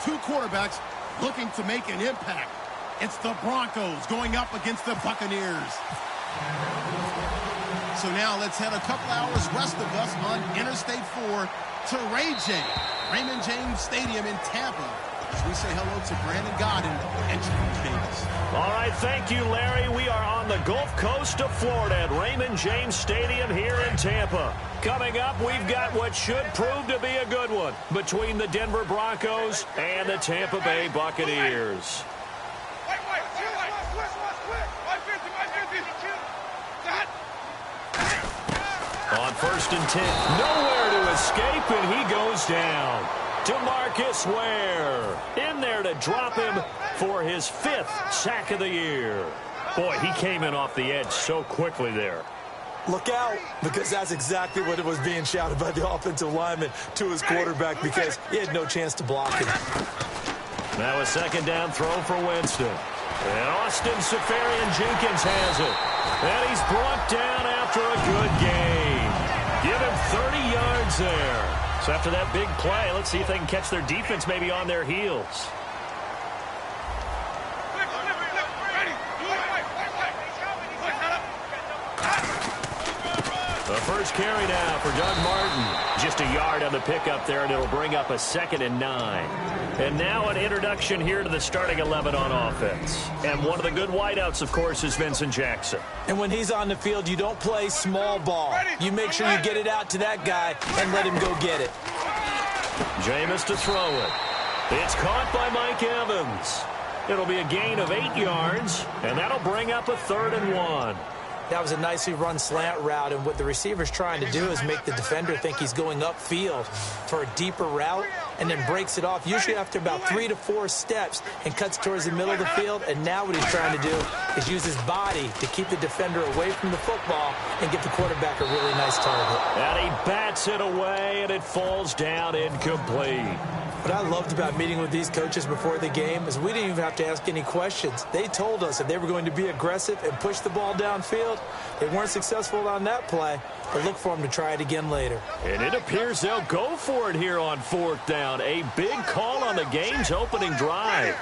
two quarterbacks looking to make an impact. It's the Broncos going up against the Buccaneers. So now let's head a couple hours west of us on Interstate 4 to Raymond James Stadium in Tampa, as we say hello to Brandon Godden and Drew Davis. All right, thank you, Larry. We are on the Gulf Coast of Florida at Raymond James Stadium here in Tampa. Coming up, we've got what should prove to be a good one between the Denver Broncos and the Tampa Bay Buccaneers. On 1st and 10, nowhere to escape, and he goes down. DeMarcus Ware in there to drop him for his 5th sack of the year. Boy, he came in off the edge so quickly there. Look out, because that's exactly what it was being shouted by the offensive lineman to his quarterback, because he had no chance to block him. Now a 2nd down throw for Winston. And Austin Seferian-Jenkins has it. And he's brought down after a good game. Give him 30 yards there. So after that big play, let's see if they can catch their defense maybe on their heels. The first carry now for Doug Martin. Just a yard on the pickup there, and it'll bring up a 2nd and 9. And now an introduction here to the starting 11 on offense. And one of the good wideouts, of course, is Vincent Jackson. And when he's on the field, you don't play small ball. You make sure you get it out to that guy and let him go get it. Jameis to throw it. It's caught by Mike Evans. It'll be a gain of 8 yards, and that'll bring up a 3rd and 1. That was a nicely run slant route, and what the receiver's trying to do is make the defender think he's going upfield for a deeper route, and then breaks it off, usually after about 3 to 4 steps, and cuts towards the middle of the field. And now what he's trying to do is use his body to keep the defender away from the football and give the quarterback a really nice target. And he bats it away, and it falls down incomplete. What I loved about meeting with these coaches before the game is we didn't even have to ask any questions. They told us if they were going to be aggressive and push the ball downfield. They weren't successful on that play, but look for them to try it again later. And it appears they'll go for it here on 4th down. A big call on the game's opening drive.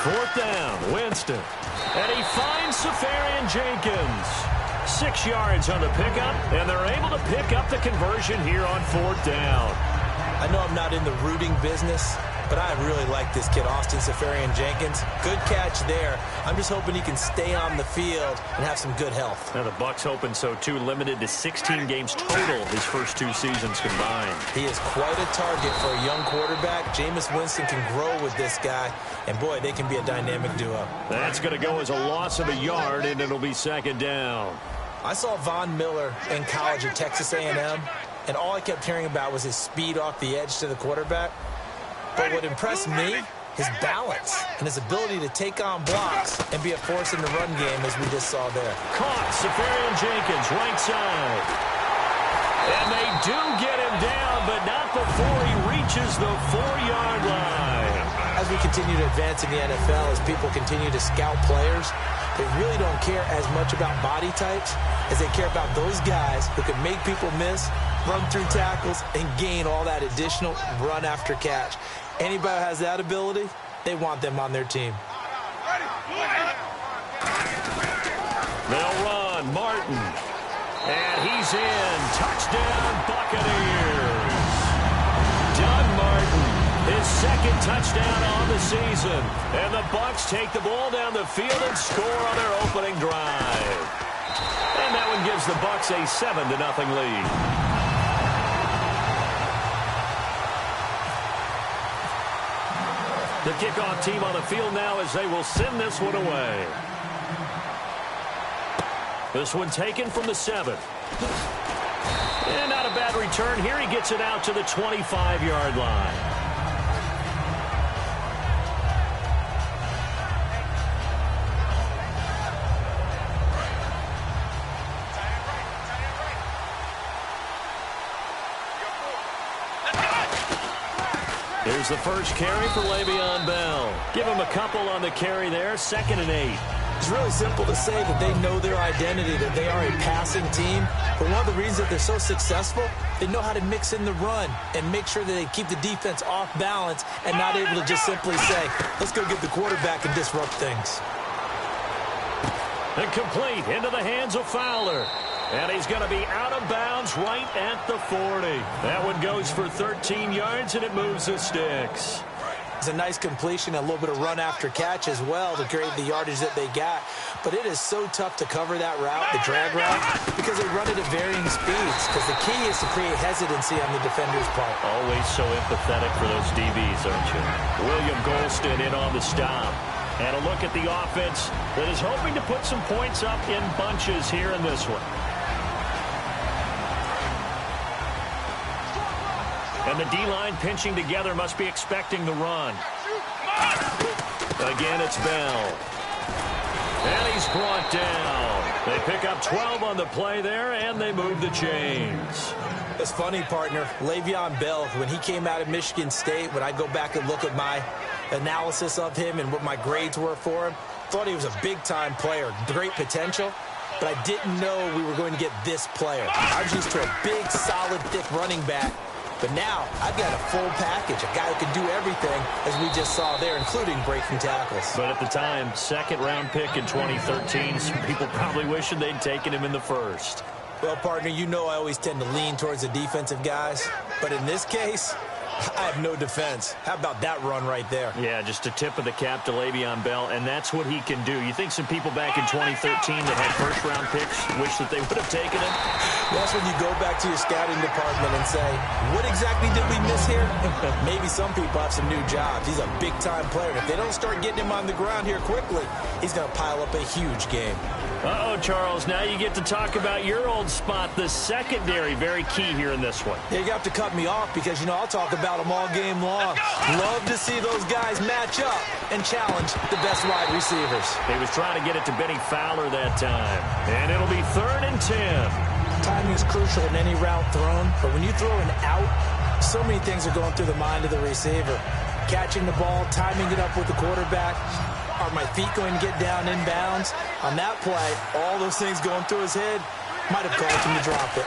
4th down, Winston. And he finds Seferian-Jenkins. 6 yards on the pickup, and they're able to pick up the conversion here on 4th down. I know I'm not in the rooting business, but I really like this kid, Austin Seferian-Jenkins. Good catch there. I'm just hoping he can stay on the field and have some good health. Now the Bucs hoping so too, limited to 16 games total his first 2 seasons combined. He is quite a target for a young quarterback. Jameis Winston can grow with this guy, and boy, they can be a dynamic duo. That's going to go as a loss of a yard, and it'll be 2nd down. I saw Von Miller in college at Texas A&M, and all I kept hearing about was his speed off the edge to the quarterback. But what impressed me, his balance and his ability to take on blocks and be a force in the run game, as we just saw there. Caught, Seferian-Jenkins, right side. And they do get him down, but not before he reaches the 4-yard line. As we continue to advance in the NFL, as people continue to scout players, they really don't care as much about body types as they care about those guys who can make people miss, run through tackles, and gain all that additional run after catch. Anybody who has that ability, they want them on their team. They'll run, Martin. And he's in. Touchdown, Buccaneers. Doug Martin, his 2nd touchdown on the season. And the Bucs take the ball down the field and score on their opening drive. And that one gives the Bucs a 7-0 lead. The kickoff team on the field now as they will send this one away. This one taken from the 7. And not a bad return here. He gets it out to the 25-yard line. Here's the first carry for Le'Veon Bell. Give him a couple on the carry there. 2nd and 8. It's really simple to say that they know their identity, that they are a passing team. But one of the reasons that they're so successful, they know how to mix in the run and make sure that they keep the defense off balance and not able to just simply say, let's go get the quarterback and disrupt things. And complete into the hands of Fowler. And he's going to be out of bounds right at the 40. That one goes for 13 yards, and it moves the sticks. It's a nice completion, a little bit of run after catch as well to create the yardage that they got. But it is so tough to cover that route, the drag route, because they run it at varying speeds. Because the key is to create hesitancy on the defender's part. Always so empathetic for those DBs, aren't you? William Golston in on the stop. And a look at the offense that is hoping to put some points up in bunches here in this one. And the D-line pinching together must be expecting the run. Again, it's Bell. And he's brought down. They pick up 12 on the play there, and they move the chains. It's funny, partner. Le'Veon Bell, when he came out of Michigan State, when I go back and look at my analysis of him and what my grades were for him, thought he was a big-time player, great potential. But I didn't know we were going to get this player. I was used to a big, solid, thick running back. But now, I've got a full package, a guy who can do everything, as we just saw there, including breaking tackles. But at the time, second-round pick in 2013, some people probably wishing they'd taken him in the first. Well, partner, you know I always tend to lean towards the defensive guys. But in this case, I have no defense. How about that run right there? Yeah, just a tip of the cap to Le'Veon Bell, and that's what he can do. You think some people back in 2013 that had first-round picks wish that they would have taken him? That's when you go back to your scouting department and say, what exactly did we miss here? Maybe some people have some new jobs. He's a big-time player. If they don't start getting him on the ground here quickly, he's going to pile up a huge game. Uh-oh, Charles, now you get to talk about your old spot, the secondary. Very key here in this one. Yeah, you have to cut me off because, you know, I'll talk about them all game long. Love to see those guys match up and challenge the best wide receivers. He was trying to get it to Benny Fowler that time. And it'll be 3rd and 10. Timing is crucial in any route thrown, but when you throw an out, so many things are going through the mind of the receiver. Catching the ball, timing it up with the quarterback. Are my feet going to get down inbounds? On that play, all those things going through his head might have caused him to drop it.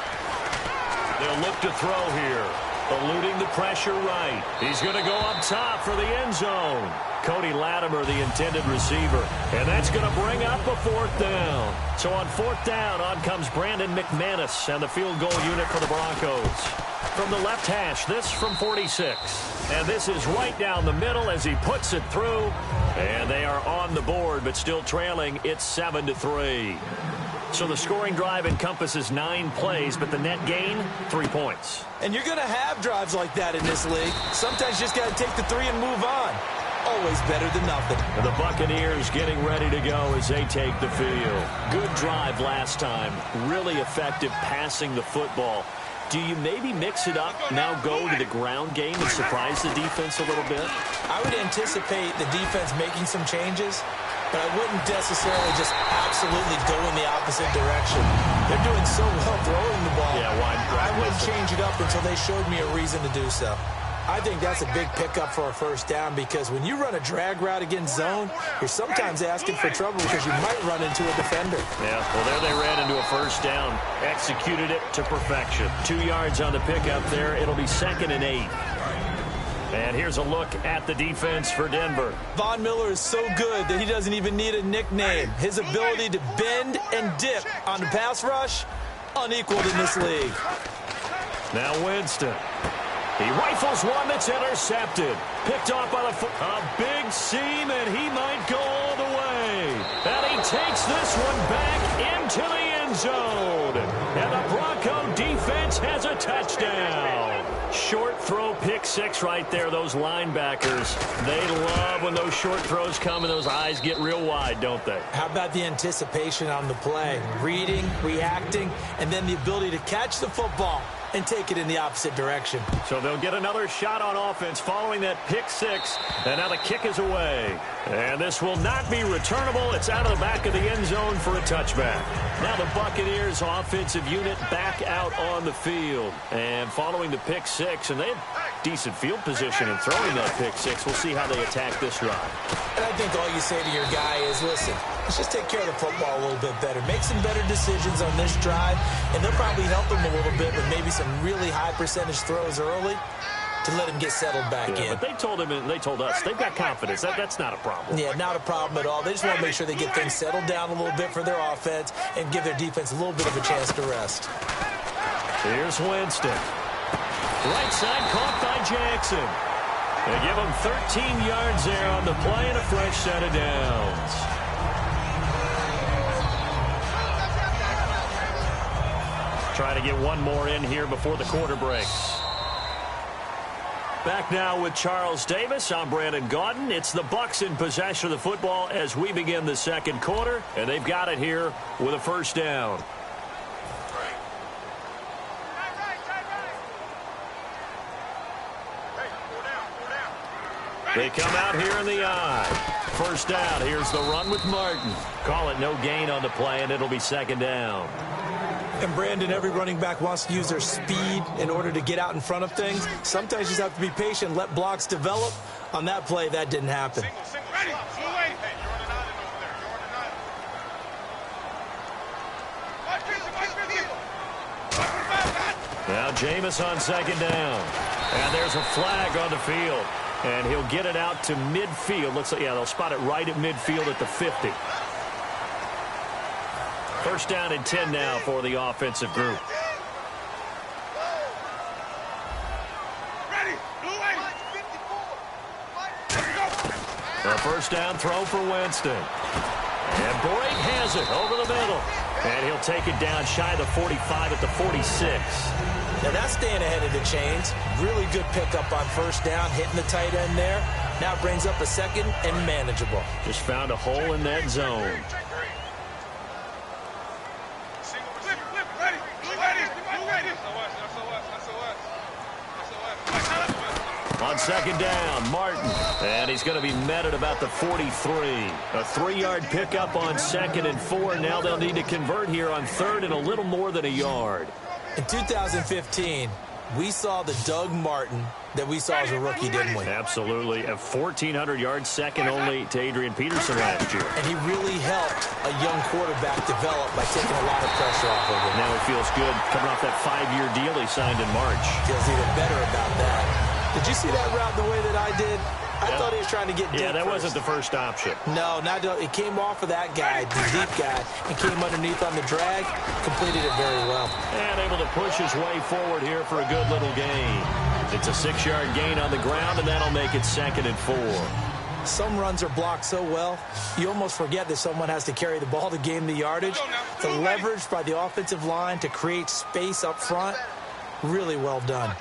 They'll look to throw here. Eluding the pressure right. He's going to go up top for the end zone. Cody Latimer, the intended receiver. And that's going to bring up a 4th down. So on 4th down, on comes Brandon McManus and the field goal unit for the Broncos. From the left hash, this from 46. And this is right down the middle as he puts it through. And they are on the board, but still trailing. It's 7-3. So the scoring drive encompasses 9 plays, but the net gain, 3 points. And you're going to have drives like that in this league. Sometimes you just got to take the 3 and move on. Always better than nothing. And the Buccaneers getting ready to go as they take the field. Good drive last time. Really effective passing the football. Do you maybe mix it up, now go to the ground game and surprise the defense a little bit? I would anticipate the defense making some changes, but I wouldn't necessarily just absolutely go in the opposite direction. They're doing so well throwing the ball. Yeah, wide. I wouldn't change it up until they showed me a reason to do so. I think that's a big pickup for a 1st down because when you run a drag route against zone, you're sometimes asking for trouble because you might run into a defender. Yeah, well, there they ran into a 1st down. Executed it to perfection. 2 yards on the pickup there. It'll be 2nd and 8. And here's a look at the defense for Denver. Von Miller is so good that he doesn't even need a nickname. His ability to bend and dip on the pass rush, unequaled in this league. Now Winston. He rifles one that's intercepted. Picked off by the foot. A big seam, and he might go all the way. And he takes this one back into the end zone. And the Bronco defense has a touchdown. Short throw, pick 6 right there. Those linebackers, they love when those short throws come and those eyes get real wide, don't they? How about the anticipation on the play? Reading, reacting, and then the ability to catch the football and take it in the opposite direction. So they'll get another shot on offense following that pick 6. And now the kick is away. And this will not be returnable. It's out of the back of the end zone for a touchback. Now the Buccaneers offensive unit back out on the field. And following the pick 6, and they decent field position in throwing that pick six. We'll see how they attack this drive. And I think all you say to your guy is, listen, let's just take care of the football a little bit better. Make some better decisions on this drive, and they'll probably help him a little bit with maybe some really high percentage throws early to let him get settled back in. But they told him, and they told us, they've got confidence. That's not a problem. Yeah, not a problem at all. They just want to make sure they get things settled down a little bit for their offense and give their defense a little bit of a chance to rest. Here's Winston. Right side caught by Jackson. They give him 13 yards there on the play and a fresh set of downs. Trying to get one more in here before the quarter breaks. Back now with Charles Davis. I'm Brandon Gaudin. It's the Bucs in possession of the football as we begin the second quarter, and they've got it here with a first down. They come out here in the eye. First down. Here's the run with Martin. Call it no gain on the play, and it'll be second down. And, Brandon, every running back wants to use their speed in order to get out in front of things. Sometimes you just have to be patient, let blocks develop. On that play, that didn't happen. Now Jameis on second down. And there's a flag on the field. And he'll get it out to midfield. Looks like, yeah, they'll spot it right at midfield at the 50. First down and 10 now for the offensive group. A first down throw for Winston. And Boyd has it over the middle. And he'll take it down shy of the 45 at the 46. Now that's staying ahead of the chains. Really good pickup on first down, hitting the tight end there. Now brings up a second and manageable. Just found a hole in that zone. On second down, Martin. And he's going to be met at about the 43. A 3-yard pickup on second and 4. Now they'll need to convert here on third and a little more than a yard. In 2015, we saw the Doug Martin that we saw as a rookie, didn't we? Absolutely. A 1,400 yards, second only to Adrian Peterson last year. And he really helped a young quarterback develop by taking a lot of pressure off of him. Now he feels good coming off that 5-year deal he signed in March. Feels even better about that. Did you see that route the way that I did? I thought he was trying to get deep. Yeah, that wasn't the first option. No, it came off of that guy, the deep guy, and came underneath on the drag. Completed it very well. And able to push his way forward here for a good little gain. It's a 6-yard gain on the ground, and that'll make it second and 4. Some runs are blocked so well, you almost forget that someone has to carry the ball to gain the yardage. The leverage by the offensive line to create space up front, really well done.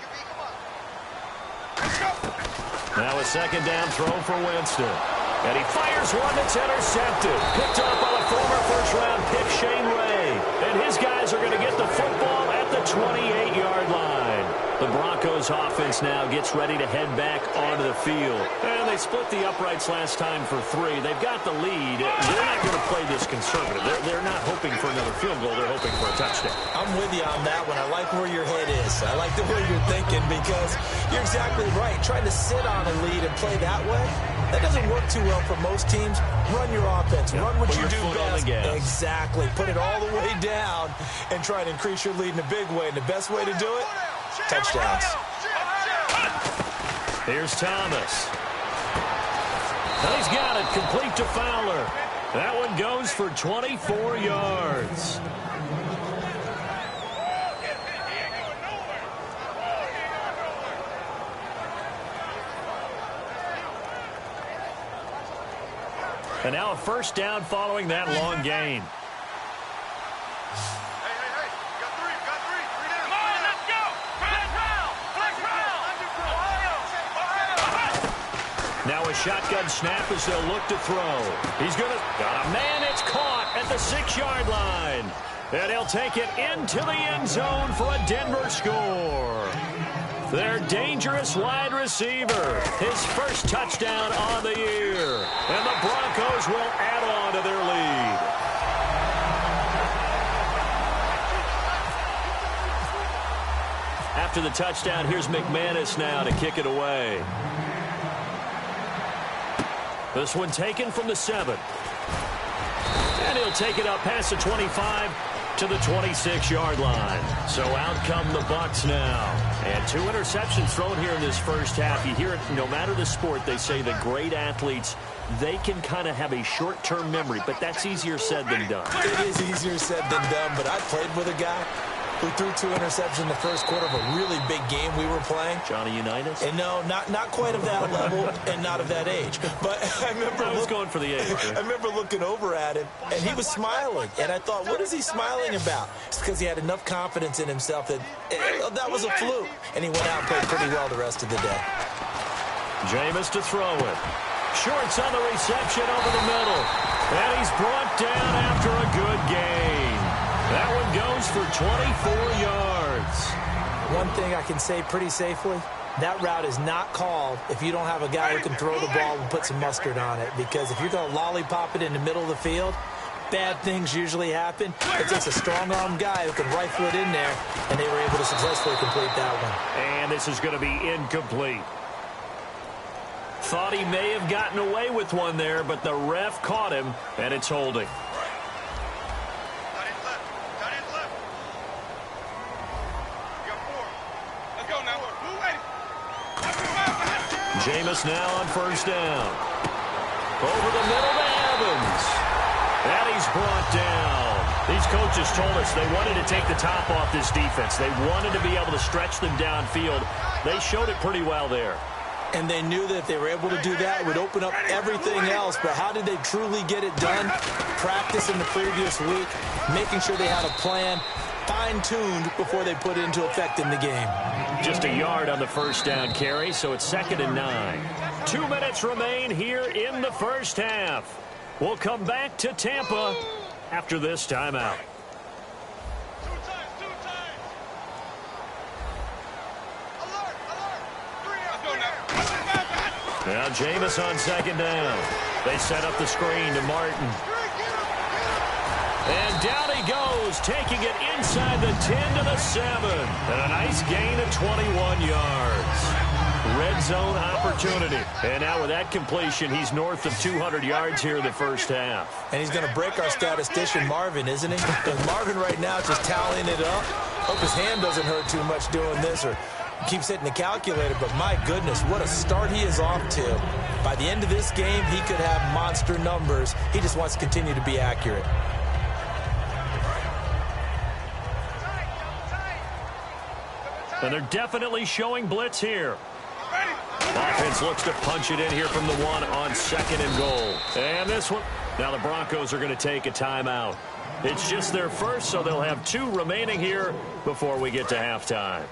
Now a second down throw for Winston. And he fires one that's intercepted. Picked up by a former first-round pick, Shane Ray. And his guys are going to get the football at the 28-yard line. The Broncos offense now gets ready to head back onto the field. And they split the uprights last time for 3. They've got the lead. They're not going to play this conservative. They're not hoping for another field goal. They're hoping for a touchdown. I'm with you on that one. I like where your head is. I like the way you're thinking because you're exactly right. Trying to sit on a lead and play that way, that doesn't work too well for most teams. Run your offense. Yep. Run what you do best. Exactly. Put it all the way down and try to increase your lead in a big way. And the best way to do it, touchdowns. Here's Thomas. And he's got it complete to Fowler. That one goes for 24 yards. And now a first down following that long gain. Now a shotgun snap as they'll look to throw. He's going to... Got a man. It's caught at the 6-yard line. And he'll take it into the end zone for a Denver score. Their dangerous wide receiver. His first touchdown on the year. And the Broncos will add on to their lead. After the touchdown, here's McManus now to kick it away. This one taken from the 7. And he'll take it up past the 25 to the 26-yard line. So out come the Bucs now. And 2 interceptions thrown here in this first half. You hear it, no matter the sport, they say that great athletes, they can kind of have a short-term memory, but that's easier said than done. It is easier said than done, but I played with a guy who threw 2 interceptions in the first quarter of a really big game we were playing. Johnny Unitas? And no, not quite of that level and not of that age. But I was going for the age. I remember looking over at him, and he was smiling. And I thought, what is he smiling about? It's because he had enough confidence in himself that that was a fluke. And he went out and played pretty well the rest of the day. Jameis to throw it. Shorts on the reception over the middle. And he's brought down after a good gain. That one goes for 24 yards. One thing I can say pretty safely, that route is not called if you don't have a guy who can throw the ball and put some mustard on it. Because if you're going to lollipop it in the middle of the field, bad things usually happen. It takes a strong-arm guy who can rifle it in there, and they were able to successfully complete that one. And this is going to be incomplete. Thought he may have gotten away with one there, but the ref caught him, and it's holding. Jameis now on first down. Over the middle to Evans. And he's brought down. These coaches told us they wanted to take the top off this defense. They wanted to be able to stretch them downfield. They showed it pretty well there. And they knew that if they were able to do that, it would open up everything else. But how did they truly get it done? Practice in the previous week, making sure they had a plan, fine-tuned before they put it into effect in the game. Just a yard on the first down carry, so it's 2nd and 9. 2 minutes remain here in the first half. We'll come back to Tampa after this timeout. Now Jameis on 2nd down. They set up the screen to Martin. And down he goes, taking it inside the 10 to the 7. And a nice gain of 21 yards. Red zone opportunity. And now with that completion, he's north of 200 yards here in the first half. And he's going to break our statistician, Marvin, isn't he? Because Marvin right now is just tallying it up. Hope his hand doesn't hurt too much doing this or keeps hitting the calculator. But my goodness, what a start he is off to. By the end of this game, he could have monster numbers. He just wants to continue to be accurate. And they're definitely showing blitz here. Offense looks to punch it in here from the 1 on 2nd and goal. And this one, now the Broncos are going to take a timeout. It's just their first, so they'll have 2 remaining here before we get to halftime.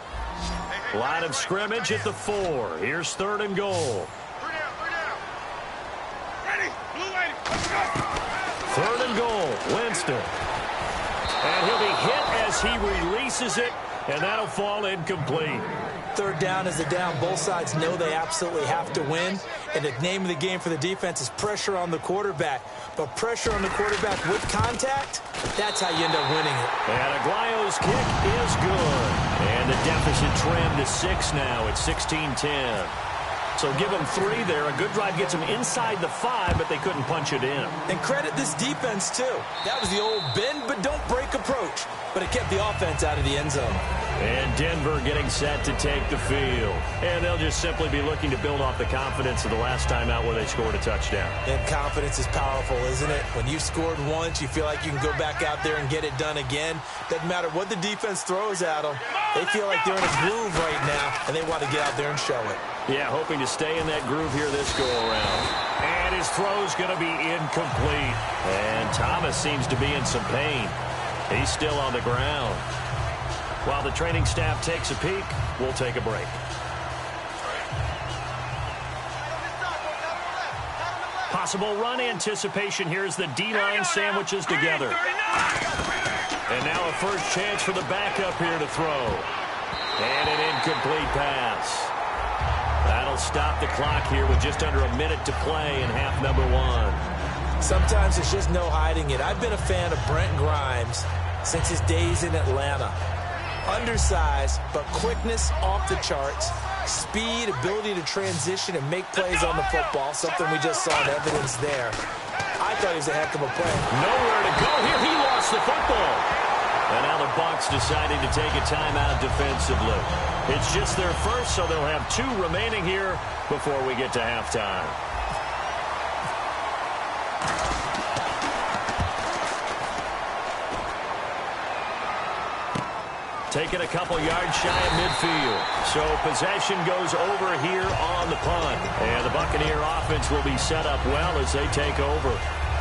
Line of scrimmage at the 4. Here's 3rd and goal. 3rd and goal, Winston. And he'll be hit as he releases it, and that'll fall incomplete. 3rd down is a down. Both sides know they absolutely have to win. And the name of the game for the defense is pressure on the quarterback. But pressure on the quarterback with contact, that's how you end up winning it. And Aguayo's kick is good. And the deficit trimmed to 6 now at 16-10. So give them 3 there. A good drive gets them inside the 5, but they couldn't punch it in. And credit this defense, too. That was the old bend but don't break approach. But it kept the offense out of the end zone. And Denver getting set to take the field. And they'll just simply be looking to build off the confidence of the last time out where they scored a touchdown. And confidence is powerful, isn't it? When you've scored once, you feel like you can go back out there and get it done again. Doesn't matter what the defense throws at them. They feel like they're in a groove right now, and they want to get out there and show it. Yeah, hoping to stay in that groove here this go-around. And his throw's going to be incomplete. And Thomas seems to be in some pain. He's still on the ground. While the training staff takes a peek, we'll take a break. Possible run anticipation here as the D-line sandwiches together. And now a first chance for the backup here to throw. And an incomplete pass. That'll stop the clock here with just under a minute to play in half number 1. Sometimes there's just no hiding it. I've been a fan of Brent Grimes since his days in Atlanta. Undersized, but quickness off the charts. Speed, ability to transition and make plays on the football, something we just saw in evidence there. I thought he was a heck of a player. Nowhere to go here. He lost the football. And now the Bucs deciding to take a timeout defensively. It's just their first, so they'll have 2 remaining here before we get to halftime. Taking a couple yards shy of midfield. So possession goes over here on the punt. And the Buccaneer offense will be set up well as they take over.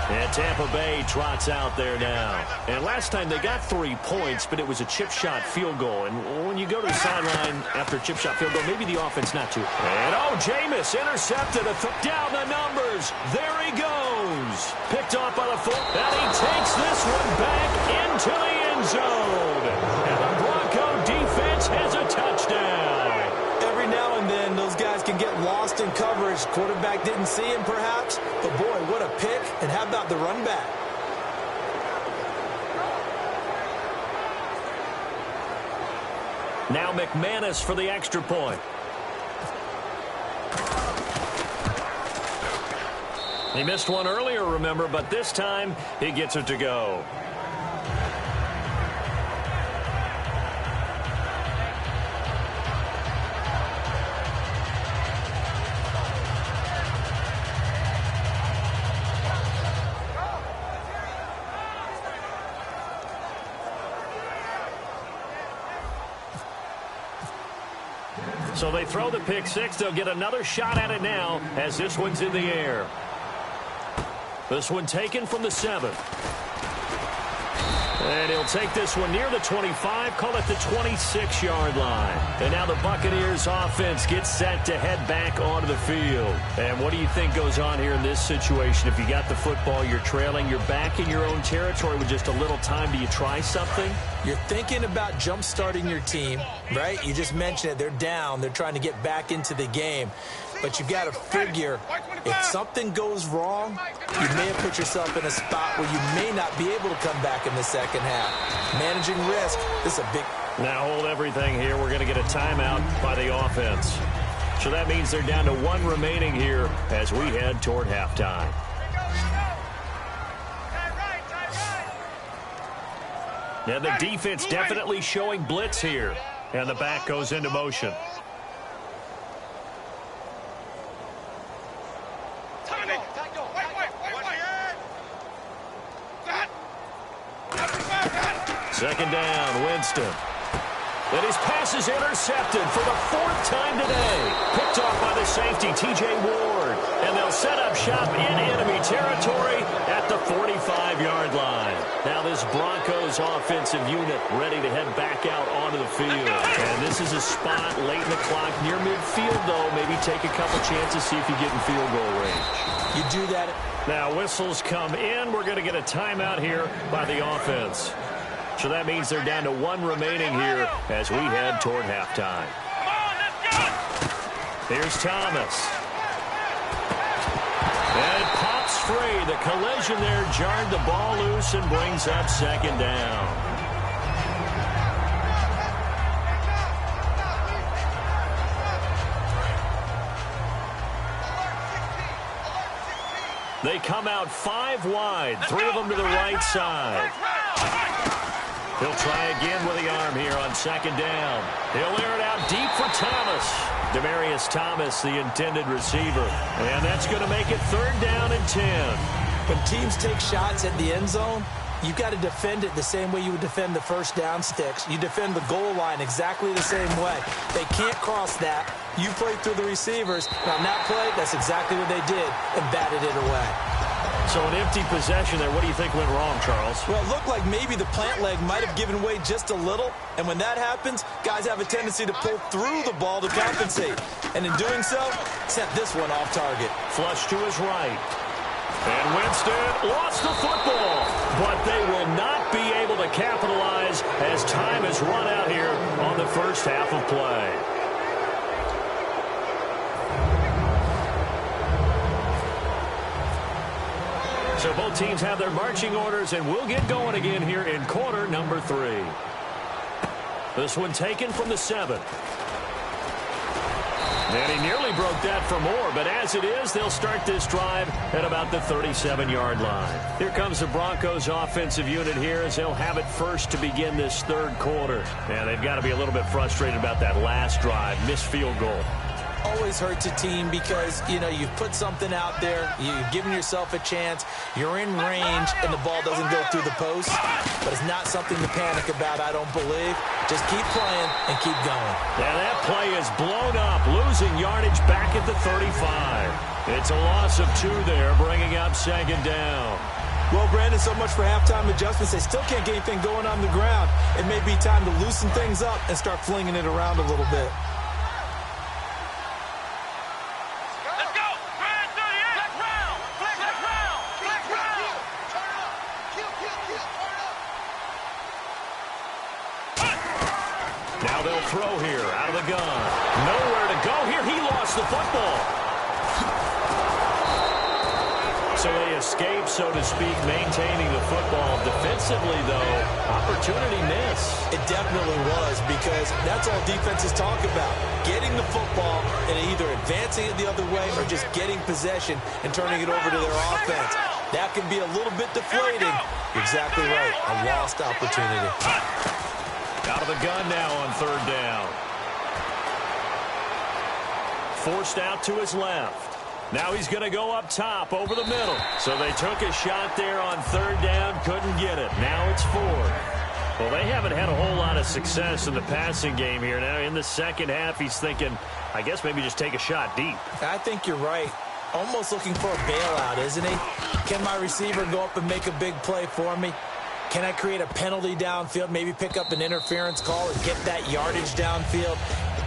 And Tampa Bay trots out there now. And last time they got 3 points, but it was a chip shot field goal. And when you go to the sideline after a chip shot field goal, maybe the offense not to. And Jameis intercepted. Down the numbers. There he goes. Picked off by the foot. And he takes this one back into the end zone. And the Bronco defense has a touchdown. Every now and then, those guys can get lost in coverage. Quarterback didn't see him, perhaps. But, boy, what a pick. And how about the run back? Now McManus for the extra point. He missed one earlier, remember, but this time he gets it to go. So they throw the pick six. They'll get another shot at it now as this one's in the air. This one taken from the 7. And he'll take this one near the 25, call it the 26-yard line. And now the Buccaneers offense gets set to head back onto the field. And what do you think goes on here in this situation? If you got the football, you're trailing, you're back in your own territory with just a little time. Do you try something? You're thinking about jump-starting your team, right? You just mentioned it. They're down. They're trying to get back into the game. But you've got to figure, if something goes wrong, you may have put yourself in a spot where you may not be able to come back in the second half. Managing risk, this is a big... Now hold everything here. We're going to get a timeout by the offense. So that means they're down to 1 remaining here as we head toward halftime. Now the defense definitely showing blitz here. And the back goes into motion. Second down, Winston. And his pass is intercepted for the 4th time today. Picked off by the safety, T.J. Ward. And they'll set up shop in enemy territory at the 45-yard line. Now this Broncos offensive unit ready to head back out onto the field. And this is a spot late in the clock near midfield, though. Maybe take a couple chances, see if you get in field goal range. You do that. Now whistles come in. We're going to get a timeout here by the offense. So that means they're down to 1 remaining here as we head toward halftime. Here's Thomas. And it pops free. The collision there jarred the ball loose and brings up second down. They come out 5 wide, 3 of them to the right side. He'll try again with the arm here on second down. He'll air it out deep for Thomas. Demaryius Thomas, the intended receiver. And that's going to make it 3rd down and 10. When teams take shots at the end zone, you've got to defend it the same way you would defend the first down sticks. You defend the goal line exactly the same way. They can't cross that. You play through the receivers. And on that play, that's exactly what they did and batted it away. So an empty possession there. What do you think went wrong, Charles? Well, it looked like maybe the plant leg might have given way just a little. And when that happens, guys have a tendency to pull through the ball to compensate. And in doing so, set this one off target. Flush to his right. And Winston lost the football. But they will not be able to capitalize as time has run out here on the first half of play. So both teams have their marching orders, and we'll get going again here in quarter number 3. This one taken from the 7. And he nearly broke that for more, but as it is, they'll start this drive at about the 37-yard line. Here comes the Broncos offensive unit here as they'll have it first to begin this third quarter. And they've got to be a little bit frustrated about that last drive, missed field goal. Always hurts a team because, you know, you've put something out there, you've given yourself a chance, you're in range, and the ball doesn't go through the post. But it's not something to panic about, I don't believe. Just keep playing and keep going. And that play is blown up, losing yardage back at the 35. It's a loss of 2 there, bringing up second down. Well, Brandon, so much for halftime adjustments. They still can't get anything going on the ground. It may be time to loosen things up and start flinging it around a little bit. Now they'll throw here out of the gun. Nowhere to go here. He lost the football. So they escape, so to speak, maintaining the football. Defensively, though, opportunity miss. It definitely was, because that's all defenses talk about. Getting the football and either advancing it the other way or just getting possession and turning it over to their offense. That can be a little bit deflating. You're exactly right. A lost opportunity. Out of the gun now on third down. Forced out to his left. Now he's going to go up top over the middle. So they took a shot there on third down, couldn't get it. Now it's 4. Well, they haven't had a whole lot of success in the passing game here. Now in the second half, he's thinking, I guess maybe just take a shot deep. I think you're right. Almost looking for a bailout, isn't he? Can my receiver go up and make a big play for me? Can I create a penalty downfield, maybe pick up an interference call and get that yardage downfield?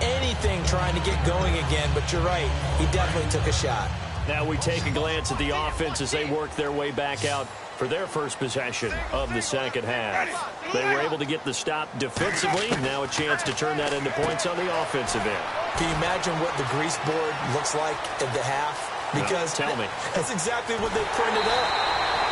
Anything trying to get going again, but you're right. He definitely took a shot. Now we take a glance at the offense as they work their way back out for their first possession of the second half. They were able to get the stop defensively. Now a chance to turn that into points on the offensive end. Can you imagine what the grease board looks like at the half? Because tell me. That's exactly what they printed up.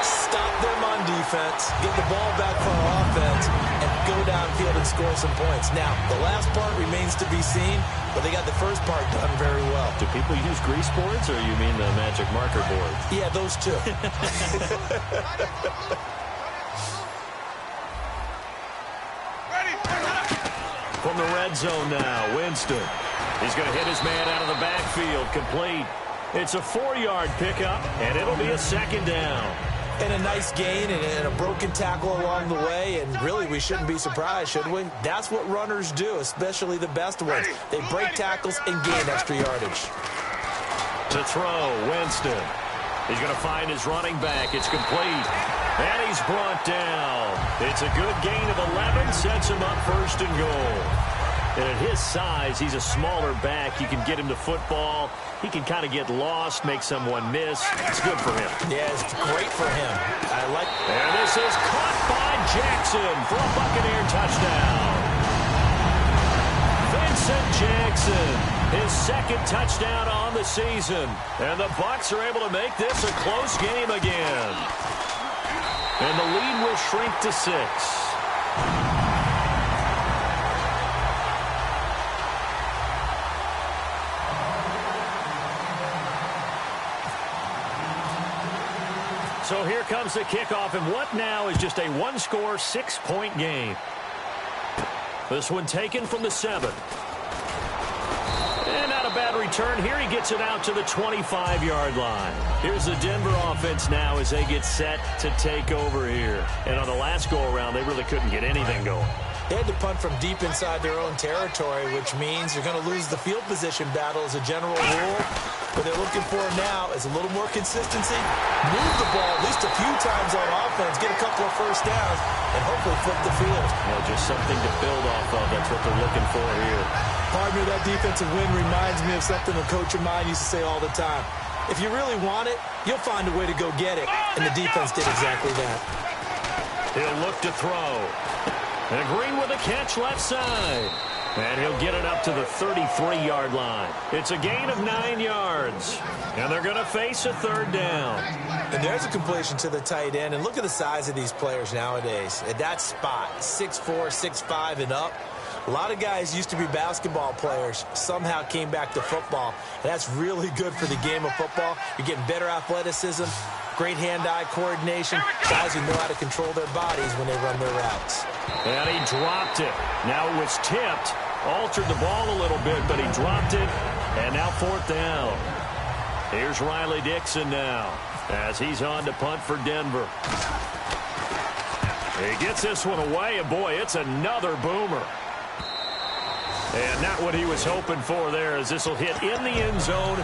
Stop them on defense, get the ball back for our offense, and go downfield and score some points. Now, the last part remains to be seen, but they got the first part done very well. Do people use grease boards, or you mean the magic marker board? Yeah, those two. From the red zone now, Winston. He's going to hit his man out of the backfield, complete. It's a 4-yard pickup, and it'll be a second down. And a nice gain and a broken tackle along the way, and really we shouldn't be surprised, should we? That's what runners do, especially the best ones. They break tackles and gain extra yardage. To throw, Winston. He's going to find his running back. It's complete. And he's brought down. It's a good gain of 11, sets him up first and goal. And at his size, he's a smaller back. You can get him the football. He can kind of get lost, make someone miss. It's good for him. Yeah, it's great for him. I like. And this is caught by Jackson for a Buccaneer touchdown. Vincent Jackson, his second touchdown on the season. And the Bucs are able to make this a close game again. And the lead will shrink to 6. So here comes the kickoff, and what now is just a one-score, 6-point game. This one taken from the 7. And not a bad return here. He gets it out to the 25-yard line. Here's the Denver offense now as they get set to take over here. And on the last go-around, they really couldn't get anything going. They had to punt from deep inside their own territory, which means you're going to lose the field position battle as a general rule. What they're looking for now is a little more consistency, move the ball at least a few times on offense, get a couple of first downs, and hopefully flip the field. Well, just something to build off of. That's what they're looking for here. Partner, that defensive win reminds me of something a coach of mine used to say all the time. If you really want it, you'll find a way to go get it. And the defense did exactly that. He'll look to throw. And Green with a catch left side. And he'll get it up to the 33-yard line. It's a gain of 9 yards. And they're going to face a third down. And there's a completion to the tight end. And look at the size of these players nowadays. At that spot, 6'4", 6'5", and up. A lot of guys used to be basketball players, somehow came back to football. And that's really good for the game of football. You're getting better athleticism, great hand-eye coordination, guys who know how to control their bodies when they run their routes. And he dropped it. Now it was tipped, altered the ball a little bit, but he dropped it. And now 4th down. Here's Riley Dixon now as he's on to punt for Denver. He gets this one away, and boy, it's another boomer. And not what he was hoping for there, as this will hit in the end zone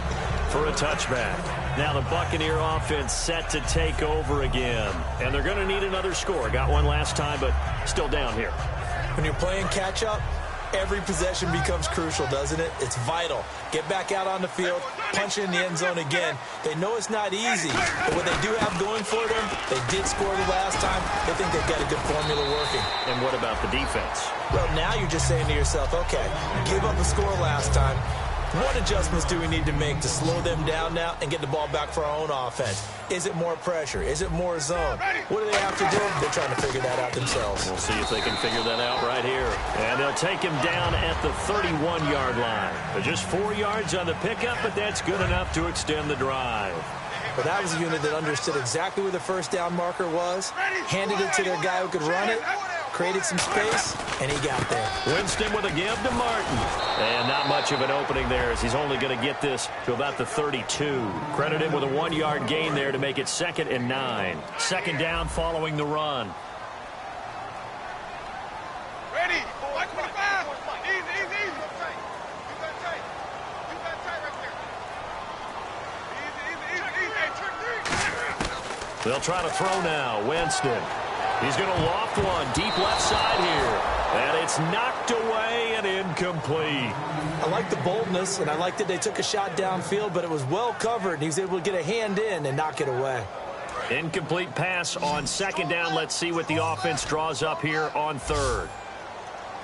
for a touchback. Now the Buccaneer offense set to take over again. And they're going to need another score. Got one last time, but still down here. When you're playing catch-up, every possession becomes crucial, doesn't it? It's vital. Get back out on the field, punch it in the end zone again. They know it's not easy, but what they do have going for them, they did score the last time. They think they've got a good formula working. And what about the defense? Well, now you're just saying to yourself, okay, give up a score last time. What adjustments do we need to make to slow them down now and get the ball back for our own offense? Is it more pressure? Is it more zone? What do they have to do? They're trying to figure that out themselves. We'll see if they can figure that out right here. And they'll take him down at the 31-yard line. But just 4 yards on the pickup, but that's good enough to extend the drive. But that was a unit that understood exactly where the first down marker was, handed it to their guy who could run it, created some space, and he got there. Winston with a give to Martin. And not much of an opening there, as he's only going to get this to about the 32. Credited with a 1-yard gain there to make it 2nd and 9. 2nd down following the run. Ready. 125. Easy, easy, easy. You got tight. You got tight right there. Easy, easy, easy, easy. Hey, trick 3. They'll try to throw now. Winston. He's going to loft one deep left side here. And it's knocked away and incomplete. I like the boldness, and I like that they took a shot downfield, but it was well covered, and he was able to get a hand in and knock it away. Incomplete pass on 2nd down. Let's see what the offense draws up here on 3rd.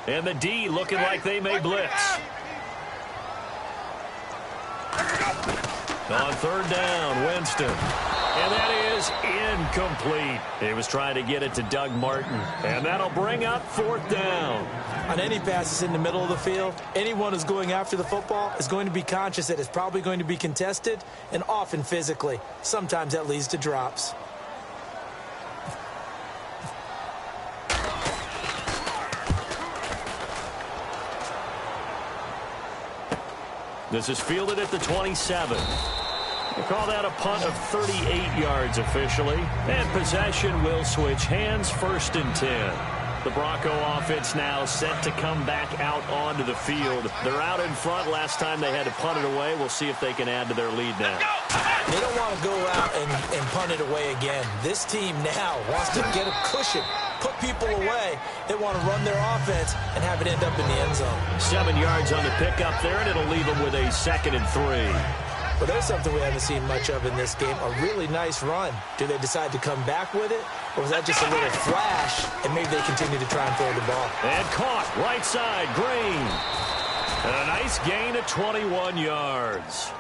And the D looking like they may blitz. On 3rd down, Winston. And that is incomplete. He was trying to get it to Doug Martin. And that'll bring up 4th down. On any passes in the middle of the field, anyone who's going after the football is going to be conscious that it's probably going to be contested, and often physically. Sometimes that leads to drops. This is fielded at the 27. We'll call that a punt of 38 yards officially. And possession will switch hands, 1st and 10. The Bronco offense now set to come back out onto the field. They're out in front. Last time they had to punt it away. We'll see if they can add to their lead now. They don't want to go out and punt it away again. This team now wants to get a cushion, put people away. They want to run their offense and have it end up in the end zone. 7 yards on the pickup there, and it'll leave them with a 2nd and 3. But there's something we haven't seen much of in this game, a really nice run. Do they decide to come back with it, or was that just a little flash, and maybe they continue to try and throw the ball? And caught, right side, Green. And a nice gain of 21 yards.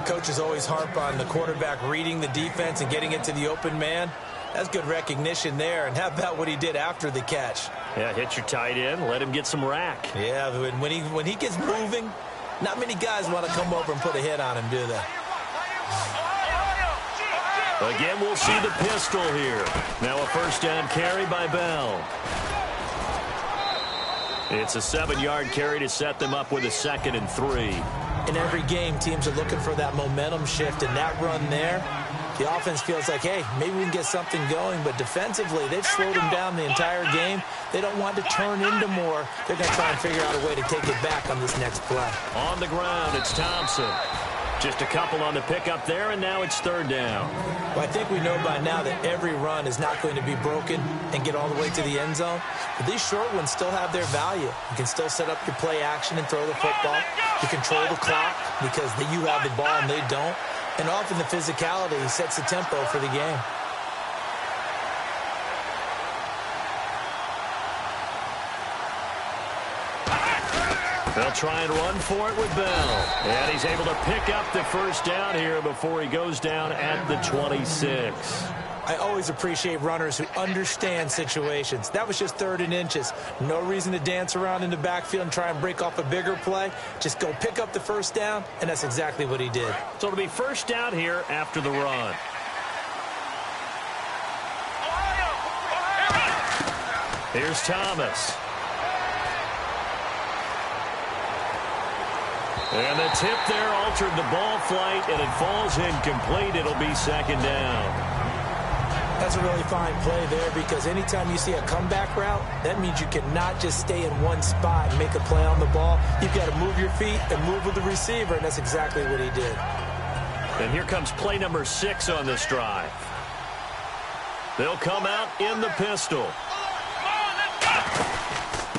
Coaches always harp on the quarterback reading the defense and getting it to the open man. That's good recognition there. And how about what he did after the catch? Yeah, hit your tight end, let him get some rack. Yeah, when he gets moving, not many guys want to come over and put a hit on him, do they? Again, we'll see the pistol here. Now a 1st down carry by Bell. It's a 7-yard carry to set them up with a 2nd and 3. In every game, teams are looking for that momentum shift, and that run there, the offense feels like, hey, maybe we can get something going, but defensively, they've slowed them down the entire game. They don't want to turn into more. They're going to try and figure out a way to take it back on this next play. On the ground, it's Thompson. Just a couple on the pickup there, and now it's 3rd down. Well, I think we know by now that every run is not going to be broken and get all the way to the end zone. But these short ones still have their value. You can still set up your play action and throw the football. You control the clock because you have the ball and they don't. And often the physicality sets the tempo for the game. They'll try and run for it with Bell. And he's able to pick up the 1st down here before he goes down at the 26. I always appreciate runners who understand situations. That was just 3rd and inches. No reason to dance around in the backfield and try and break off a bigger play. Just go pick up the first down, and that's exactly what he did. So it'll be first down here after the run. Here's Thomas. And the tip there altered the ball flight, and it falls incomplete. It'll be 2nd down. That's a really fine play there, because anytime you see a comeback route, that means you cannot just stay in one spot and make a play on the ball. You've got to move your feet and move with the receiver, and that's exactly what he did. And here comes play number 6 on this drive. They'll come out in the pistol.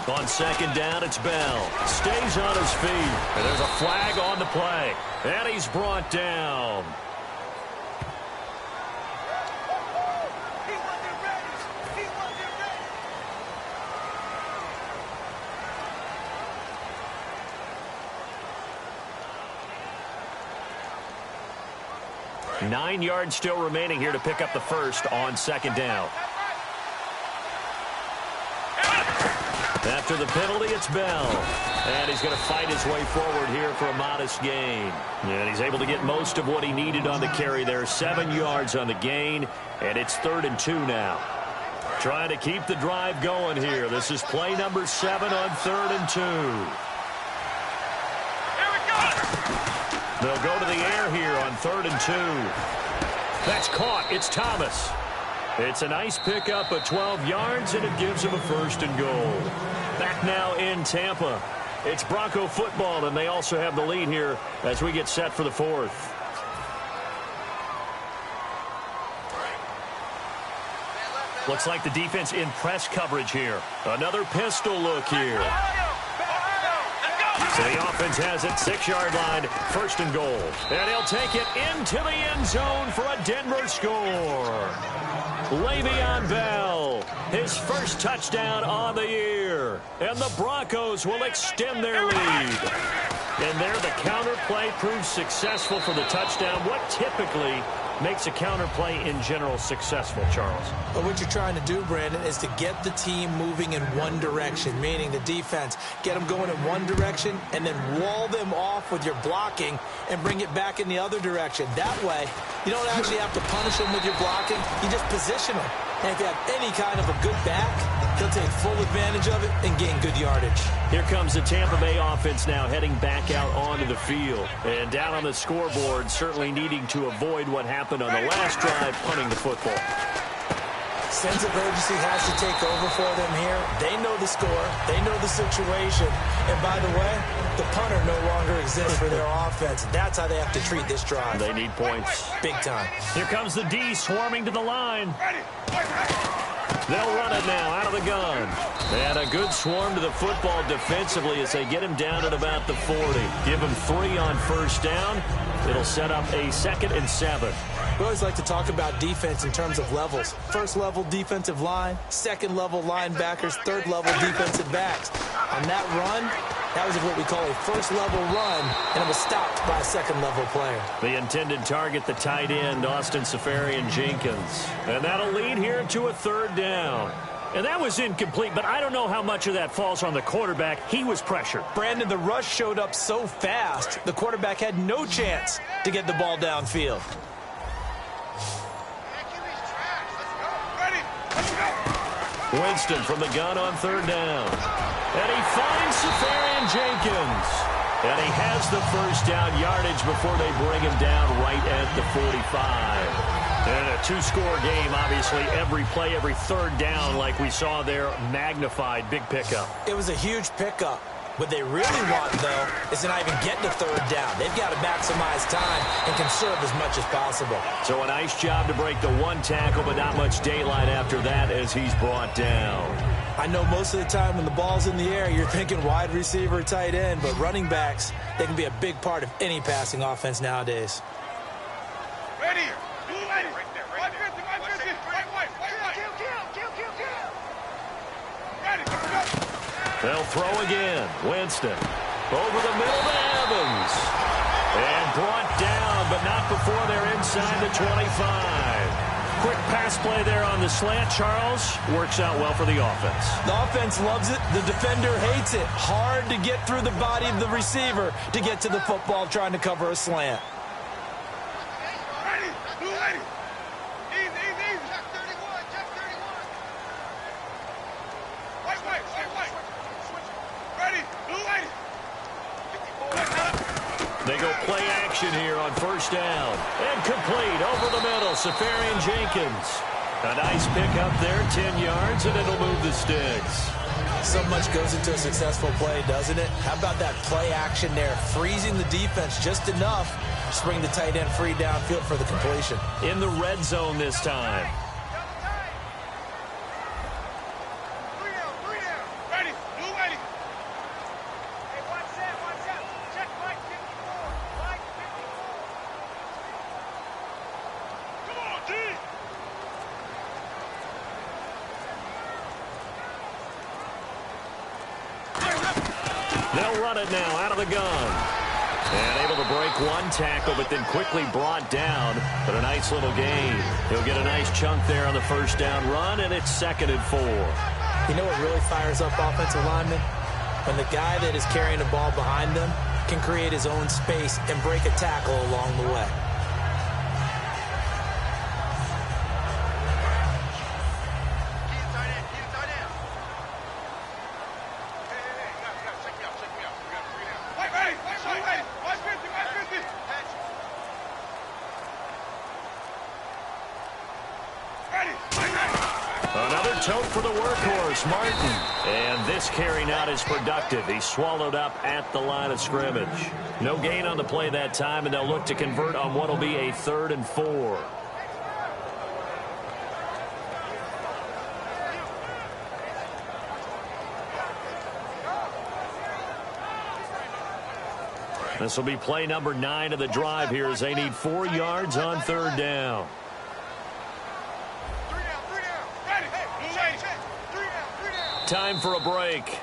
On 2nd down, it's Bell. Stays on his feet. And there's a flag on the play. And he's brought down. Nine yards still remaining here to pick up the first on 2nd down. After the penalty, it's Bell. And he's going to fight his way forward here for a modest gain. And he's able to get most of what he needed on the carry there. 7 yards on the gain, and it's 3rd and 2 now. Trying to keep the drive going here. This is play number 7 on 3rd and 2. They'll go to the air here on 3rd and 2. That's caught. It's Thomas. It's a nice pickup of 12 yards, and it gives him a 1st and goal. Back now in Tampa. It's Bronco football, and they also have the lead here as we get set for the 4th. Looks like the defense in press coverage here. Another pistol look here. So the offense has it, 6-yard line, 1st and goal. And he'll take it into the end zone for a Denver score. Le'Veon Bell, his first touchdown on the year. And the Broncos will extend their lead. And there the counter play proves successful for the touchdown. What typically makes a counter play in general successful, Charles? But what you're trying to do, Brandon, is to get the team moving in one direction, meaning the defense. Get them going in one direction and then wall them off with your blocking and bring it back in the other direction. That way, you don't actually have to punish them with your blocking. You just position them. And if you have any kind of a good back, he'll take full advantage of it and gain good yardage. Here comes the Tampa Bay offense now heading back out onto the field. And down on the scoreboard, certainly needing to avoid what happened on the last drive, punting the football. Sense of urgency has to take over for them here. They know the score. They know the situation. And by the way, the punter no longer exists for their offense. That's how they have to treat this drive. They need points. Big time. Here comes the D swarming to the line. They'll run it now out of the gun. And a good swarm to the football defensively as they get him down at about the 40. Give him 3 on 1st down. It'll set up a 2nd and 7. We always like to talk about defense in terms of levels. 1st level defensive line, 2nd level linebackers, 3rd level defensive backs. On that run, that was what we call a 1st level run, and it was stopped by a 2nd level player. The intended target, the tight end, Austin Seferian-Jenkins. And that'll lead here to a 3rd down. And that was incomplete, but I don't know how much of that falls on the quarterback. He was pressured. Brandon, the rush showed up so fast, the quarterback had no chance to get the ball downfield. Winston from the gun on 3rd down. And he finds Seferian-Jenkins. And he has the 1st down yardage before they bring him down right at the 45. And a 2-score game, obviously, every play, every 3rd down, like we saw there, magnified, big pickup. It was a huge pickup. What they really want, though, is to not even get to 3rd down. They've got to maximize time and conserve as much as possible. So a nice job to break the 1 tackle, but not much daylight after that as he's brought down. I know most of the time when the ball's in the air, you're thinking wide receiver, tight end, but running backs, they can be a big part of any passing offense nowadays. Right here. Right there. Right there. They'll throw again. Winston over the middle to Evans. And brought down, but not before they're inside the 25. quick pass play there on the slant, Charles. Works out well for the offense. The offense loves it. The defender hates it. Hard to get through the body of the receiver to get to the football trying to cover a slant. Ready. Blue lady. Easy. Check 31. Wait. Ready. Blue lady. They go play action here on first down. And complete over the middle. Safarian Jenkins. A nice pickup there, 10 yards, and it'll move the sticks. So much goes into a successful play, doesn't it? How about that play action there? Freezing the defense just enough to bring the tight end free downfield for the completion. In the red zone this time. Three down. Ready. Blue lady. Hey, watch out. Check Mike 54. Come on, D. They'll run it now out of the gun. And able to break one tackle, but then quickly brought down. But a nice little gain. He'll get a nice chunk there on the first down run, and it's 2nd and 4. You know what really fires up offensive linemen? When the guy that is carrying the ball behind them can create his own space and break a tackle along the way. Another tote for the workhorse, Martin. And this carry not as productive. He's swallowed up at the line of scrimmage. No gain on the play that time, and they'll look to convert on what will be a 3rd and 4. This will be play number 9 of the drive here as they need 4 yards on 3rd down. Time for a break.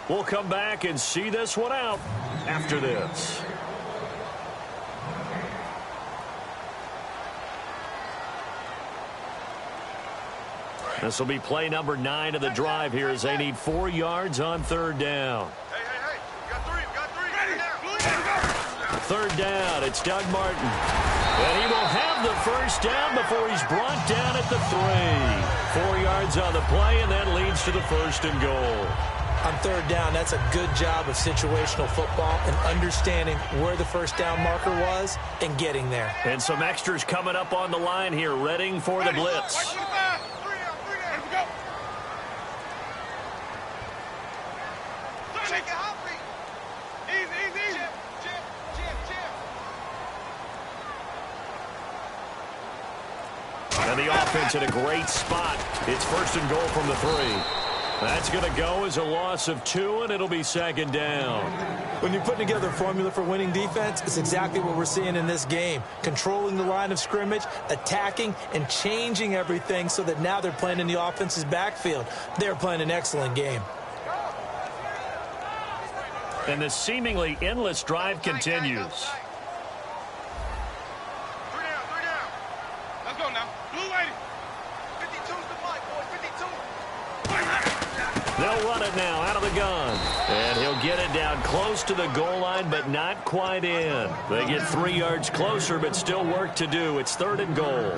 We'll come back and see this one out after this. This will be play number 9 of the drive here as they need 4 yards on 3rd down. Hey. We got three. Third down, it's Doug Martin. And he will have the first down before he's brought down at the 3. 4 yards on the play, and that leads to the 1st and goal. On 3rd down, that's a good job of situational football and understanding where the first down marker was and getting there. And some extras coming up on the line here, readying for the blitz. Three down. Ready to go. Shake it, Humphrey. Easy. And the offense in a great spot. It's 1st and goal from the 3. That's going to go as a loss of 2, and it'll be 2nd down. When you're putting together a formula for winning defense, it's exactly what we're seeing in this game. Controlling the line of scrimmage, attacking, and changing everything so that now they're playing in the offense's backfield. They're playing an excellent game. And the seemingly endless drive continues. 3 down. Let's go now. Blue lady. 52's the mic, boy. 52. They'll run it now out of the gun. And he'll get it down close to the goal line, but not quite in. They get 3 yards closer, but still work to do. It's 3rd and goal.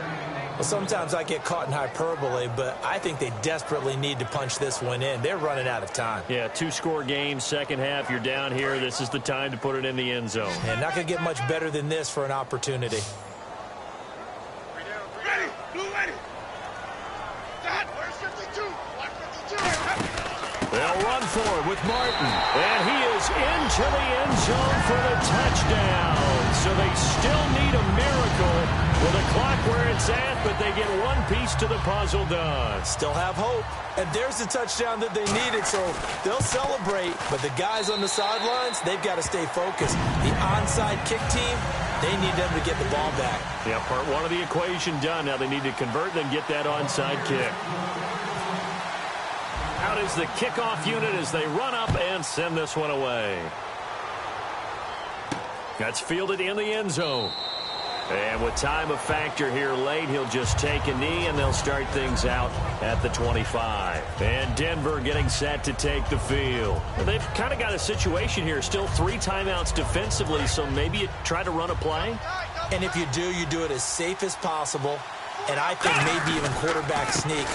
Well, sometimes I get caught in hyperbole, but I think they desperately need to punch this one in. They're running out of time. Yeah, 2-score game, second half. You're down here. This is the time to put it in the end zone. And not going to get much better than this for an opportunity. 3 down. Ready. Blue lady. Dad, where's 52? Like 52. They'll run for it with Martin. And he is into the end zone for the touchdown. So they still need a miracle with the clock where it's at, but they get one piece to the puzzle done. Still have hope. And there's the touchdown that they needed, so they'll celebrate. But the guys on the sidelines, they've got to stay focused. The onside kick team, they need them to get the ball back. Yeah, part 1 of the equation done. Now they need to convert, then get that onside kick. Out is the kickoff unit as they run up and send this one away. That's fielded in the end zone. And with time a factor here late, he'll just take a knee, and they'll start things out at the 25. And Denver getting set to take the field. Well, they've kind of got a situation here. Still 3 timeouts defensively, so maybe you try to run a play. And if you do it as safe as possible. And I think maybe even quarterback sneak.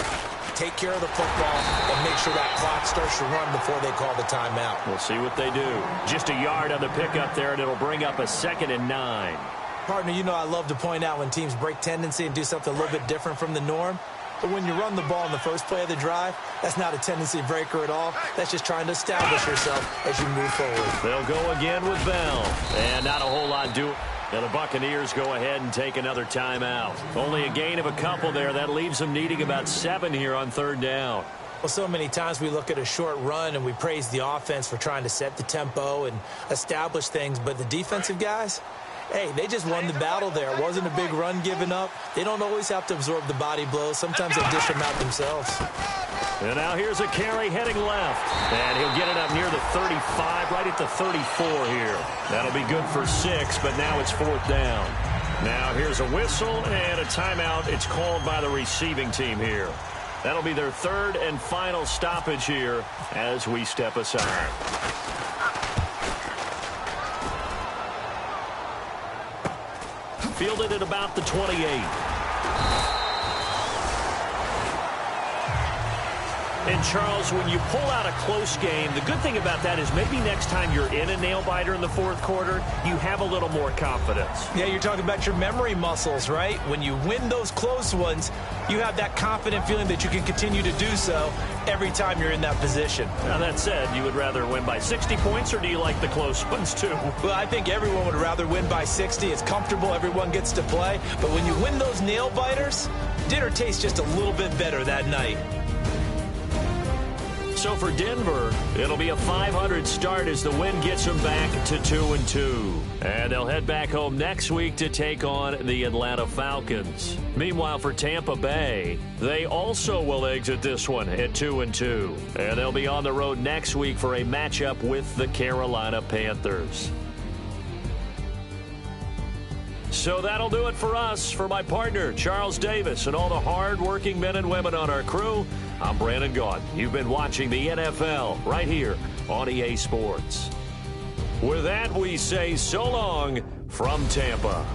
Take care of the football and make sure that clock starts to run before they call the timeout. We'll see what they do. Just a yard on the pickup there, and it'll bring up a 2nd and 9. Partner, you know I love to point out when teams break tendency and do something a little bit different from the norm. But when you run the ball in the first play of the drive, that's not a tendency breaker at all. That's just trying to establish yourself as you move forward. They'll go again with Bell. And not a whole lot doing. Now the Buccaneers go ahead and take another timeout. Only a gain of a couple there. That leaves them needing about 7 here on 3rd down. Well, so many times we look at a short run and we praise the offense for trying to set the tempo and establish things. But the defensive guys, hey, they just won the battle there. It wasn't a big run given up. They don't always have to absorb the body blows. Sometimes they dish them out themselves. And now here's a carry heading left. And he'll get it up near the 35, right at the 34 here. That'll be good for 6, but now it's 4th down. Now here's a whistle and a timeout. It's called by the receiving team here. That'll be their 3rd and final stoppage here as we step aside. Fielded at about the 28. And, Charles, when you pull out a close game, the good thing about that is maybe next time you're in a nail-biter in the 4th quarter, you have a little more confidence. Yeah, you're talking about your memory muscles, right? When you win those close ones, you have that confident feeling that you can continue to do so every time you're in that position. Now, that said, you would rather win by 60 points, or do you like the close ones, too? Well, I think everyone would rather win by 60. It's comfortable. Everyone gets to play. But when you win those nail-biters, dinner tastes just a little bit better that night. So for Denver, it'll be a 500 start as the win gets them back to 2-2. And they'll head back home next week to take on the Atlanta Falcons. Meanwhile, for Tampa Bay, they also will exit this one at 2-2. And they'll be on the road next week for a matchup with the Carolina Panthers. So that'll do it for us. For my partner, Charles Davis, and all the hard-working men and women on our crew, I'm Brandon Gaudin. You've been watching the NFL right here on EA Sports. With that, we say so long from Tampa.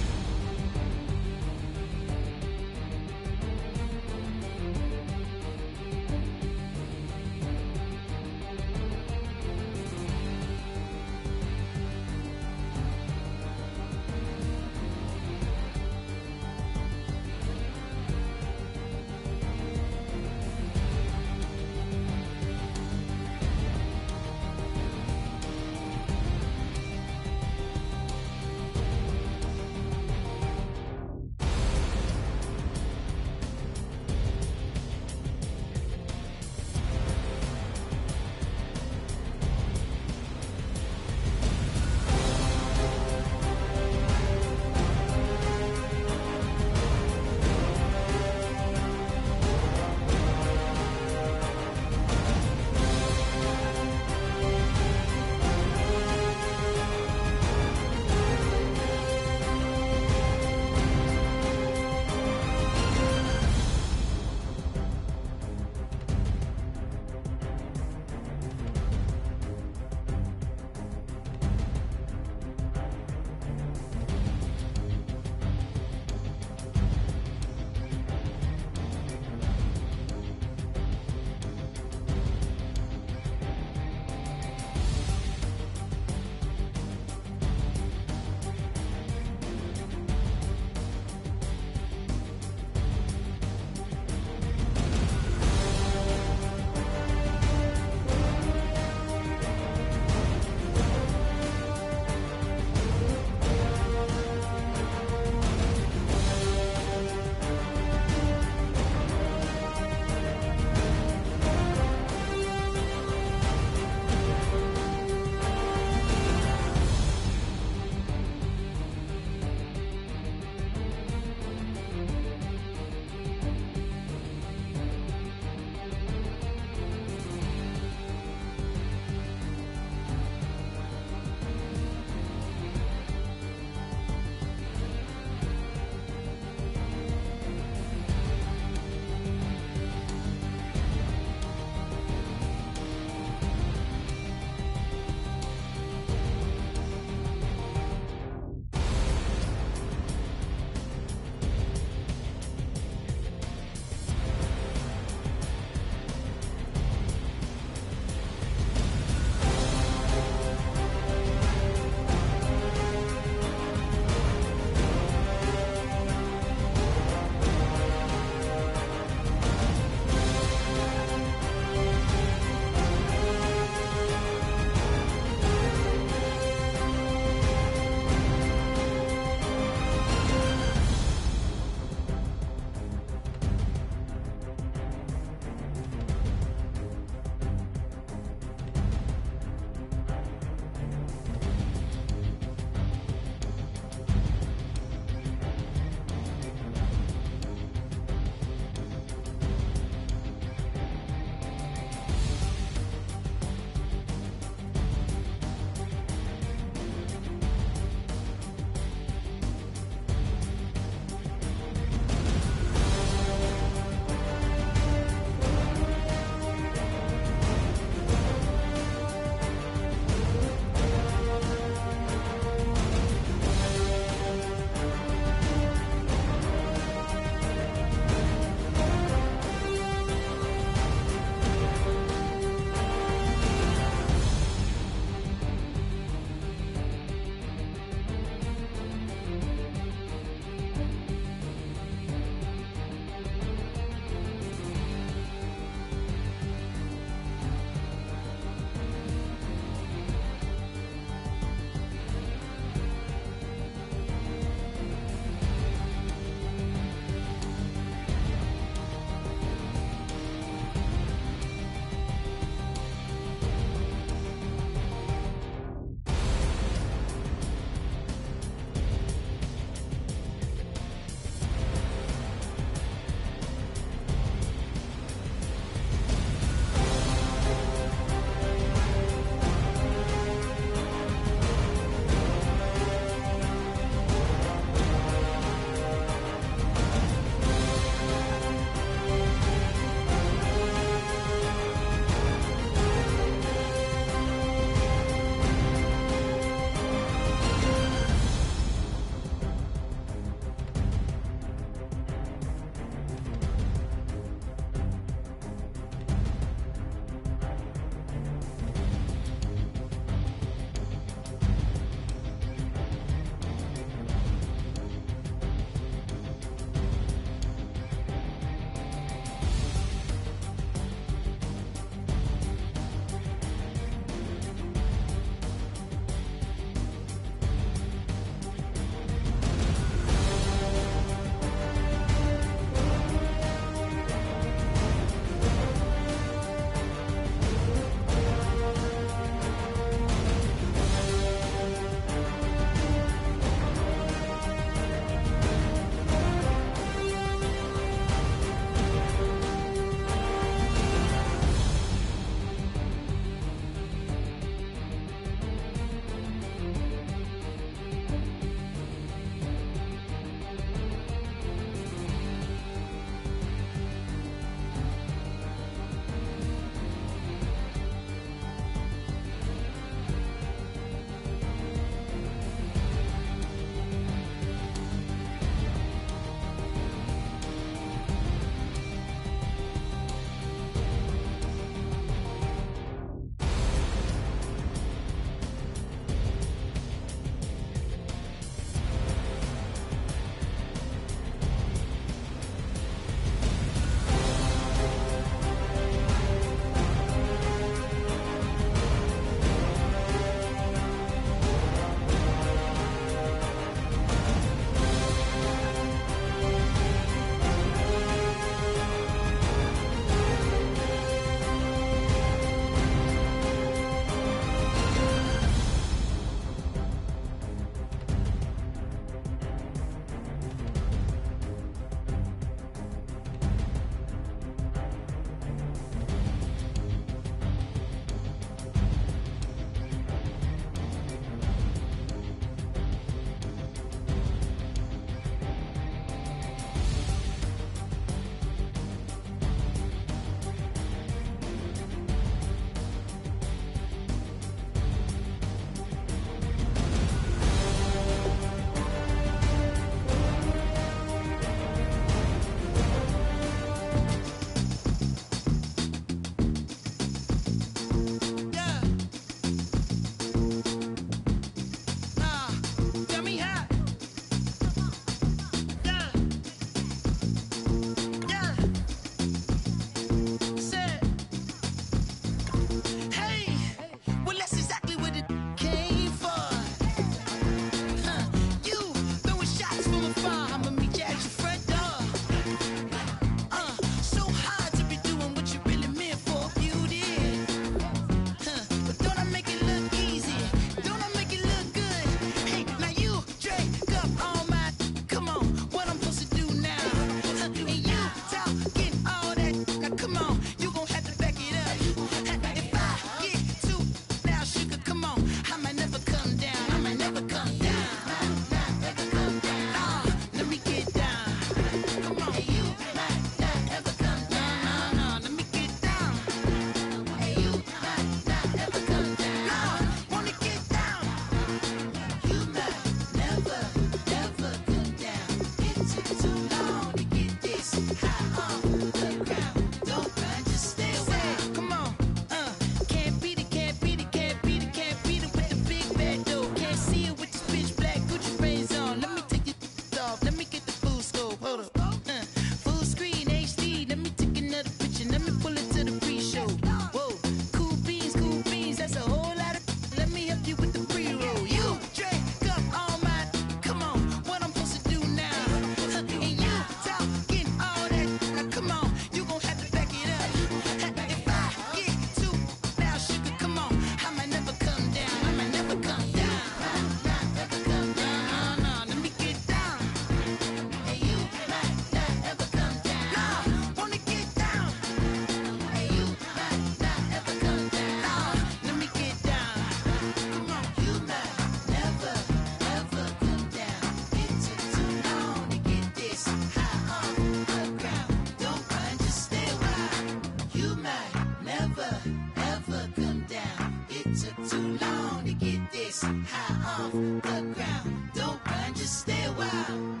off the ground. Don't run, just stay a while.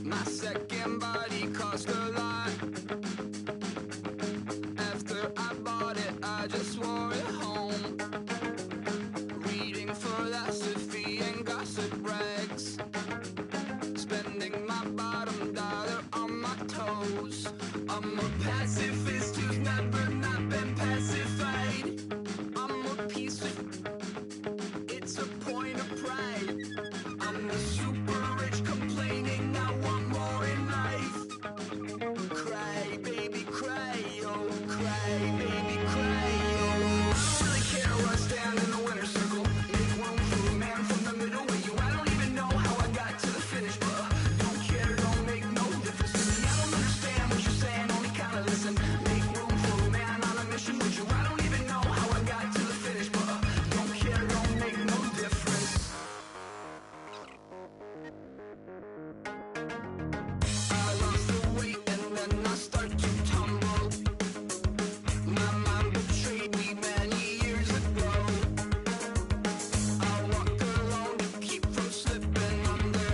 My second body cost a lot. After I bought it, I just wore it home. Reading philosophy and gossip rags. Spending my bottom dollar on my toes. I'm a pacifist who's never not been pacified. I'm a piece of... It's a point of pride. I'm the super rich complaining I want more in life. Cry, baby, cry, oh, cry, baby, cry, oh. I don't really care where I stand in the winner's circle. Make room for a man from the middle with you. I don't even know how I got to the finish, but don't care, don't make no difference to me. I don't understand what you're saying, only kinda listen. Make room for a man on a mission with you. I don't even know how I got to the finish, but don't care, don't make no difference. I lost the weight and then I start to tumble. My mom betrayed me many years ago. I walk alone to keep from slipping under.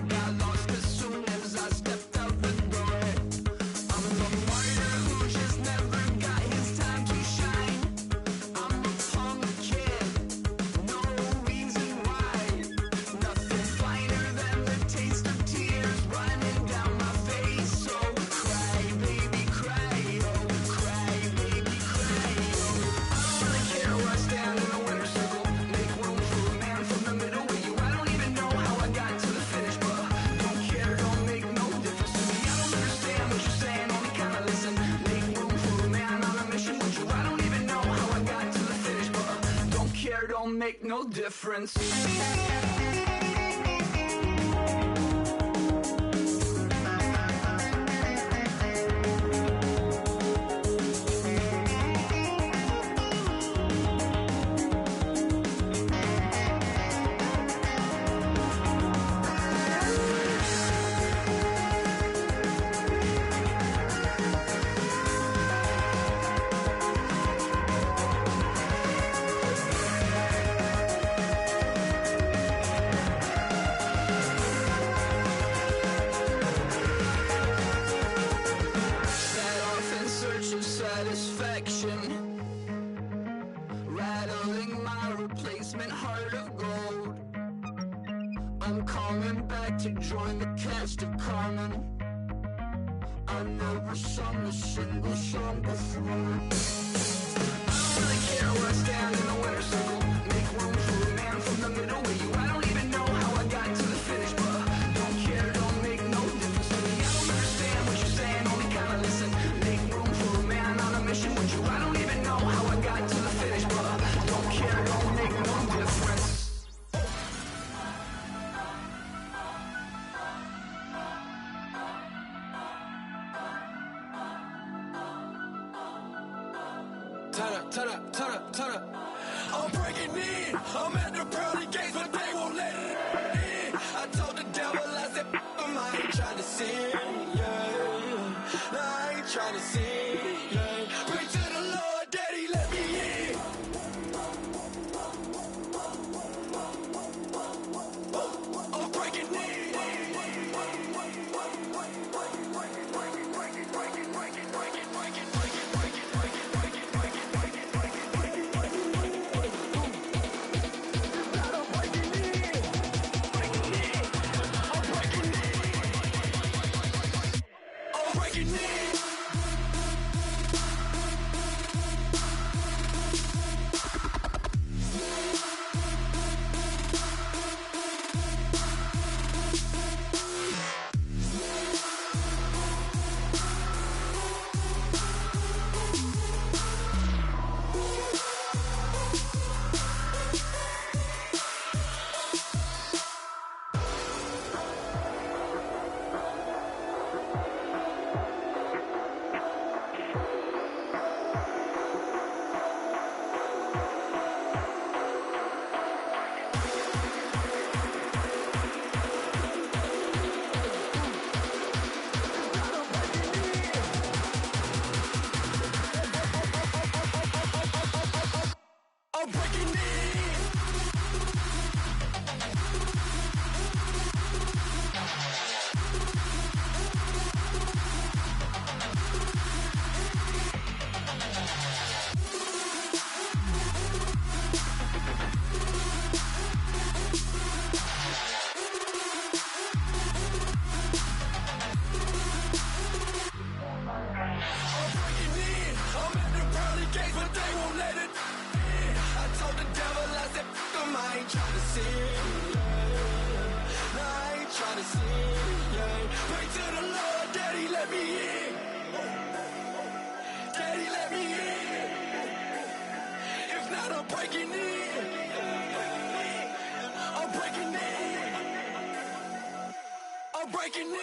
Got lost as soon as I stepped out the door. I'm the martyr who just never got his time to shine. I'm a punk kid, no reason why. Nothing finer than the taste of tears running down my face. So cry, baby, cry, oh, cry, baby, cry, oh. I don't really care where I stand in the winner's circle. Make room for a man from the middle with you. I don't even know how I got to the finish, but don't care, don't make no difference to me. I don't understand what you're saying, only kinda listen. Make room for a man on a mission with you. I don't even know how I got to the finish, but don't care, don't make no difference. Set off in search of satisfaction, rattling my replacement heart of gold. I'm coming back to join the cast of Carmen. I never sung a single song before. I don't really care where I stand in the winner's circle. Make room for a man from the middle with you. I don't even know how I got to the finish, but don't care, don't make no difference to me. I don't understand what you're saying, only kinda listen. Make room for a man on a mission with you. I don't even know how I got to the finish, but don't care, don't make no difference. Turn up, turn up, turn up, turn up. I'm breaking in. I'm at the pearly gates, but they won't let it in. I told the devil, I said, I ain't trying to sin, yeah. No, I ain't trying to sin, yeah. Pray to the Lord, Daddy, let me in. I'm breaking in. Pray to the Lord, Daddy, let me in. Daddy, let me in. If not, I'm breaking in. I'm breaking in. I'm breaking in.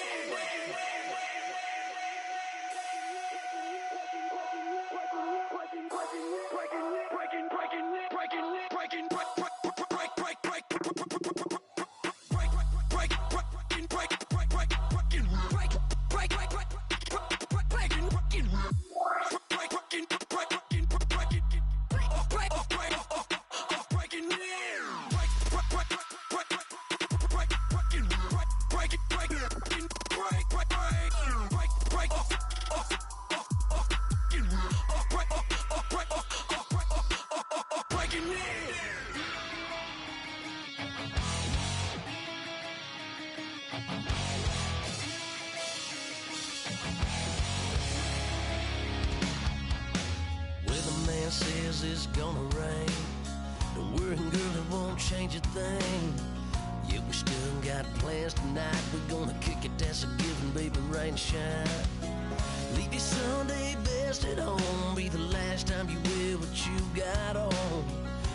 Says it's gonna rain. Don't worry, girl, it won't change a thing. Yeah, we still got plans tonight. We're gonna kick it, that's a given, baby, rain or shine. Leave your Sunday best at home. Be the last time you wear what you got on.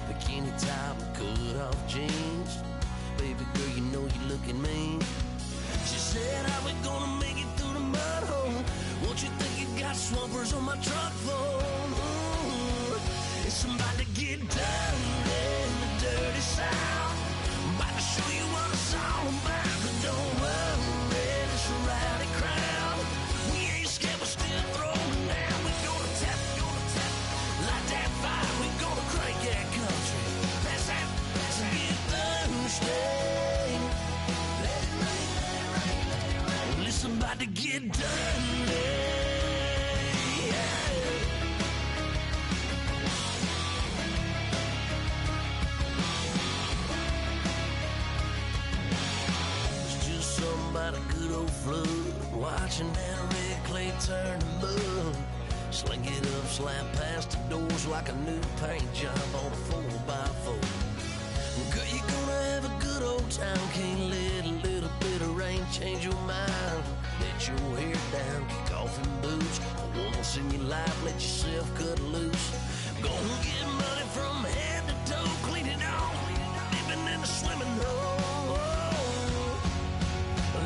Bikini top and cut off jeans. Baby girl, you know you looking mean. She said, how we gonna make it through the mud hole? Won't you think you got swampers on my truck floor? It's about to get dirty in the dirty South. I'm about to show you what it's all about. But don't worry, it's a rowdy crowd. We ain't scared, we're still throwing down. We're gonna tap, light that fire. We're gonna crank that country. Pass that, get thirsty. Let it rain, let it rain, let it rain. Well, it's about to get dirty. About a good old flood, watching that red clay turn to mud. Sling it up, slap past the doors like a new paint job on a 4x4. Girl, you're gonna have a good old time. Can't let a little bit of rain change your mind. Let your hair down, kick off in boots. Once in your life, let yourself cut loose. Gonna get money from head to toe, clean it off, living in a swimming hole.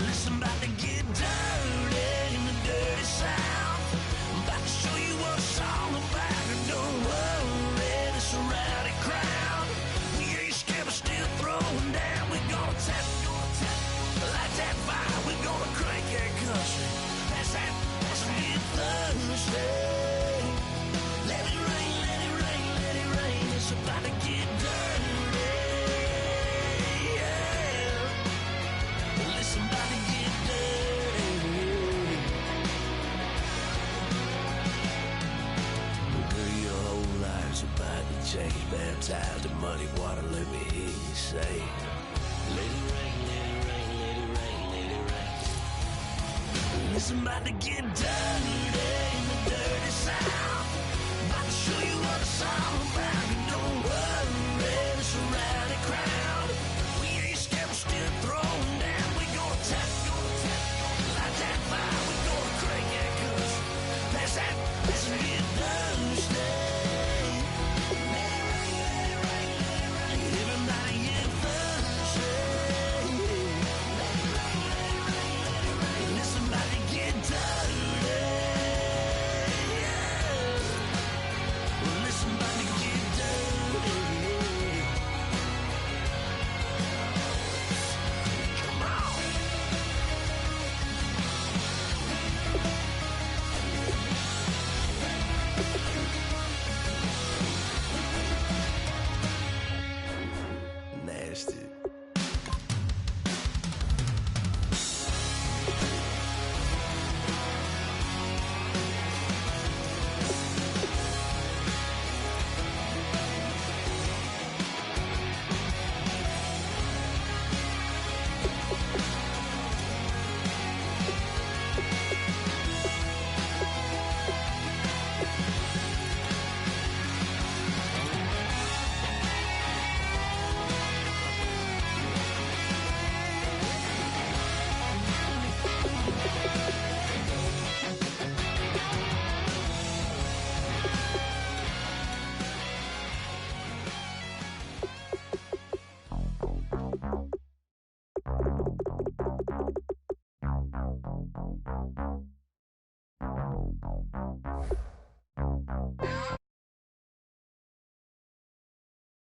Listen, about to get dirty in the dirty South. I'm about to show you what it's all about. And don't worry, it's a rowdy crowd. We ain't scared, we're still throwing down. We're gonna tap, light that fire. We're gonna crank that country. That's that, let's get thirsty. Let it rain, let it rain, let it rain. It's about to get dirty. Listen, about to get dirty. Girl, your whole life's about to change. Baptized in muddy water, let me hear you say, let it rain, let it rain, let it rain, let it rain. Listen, about to get dirty in the dirty South. About to show you what it's all about.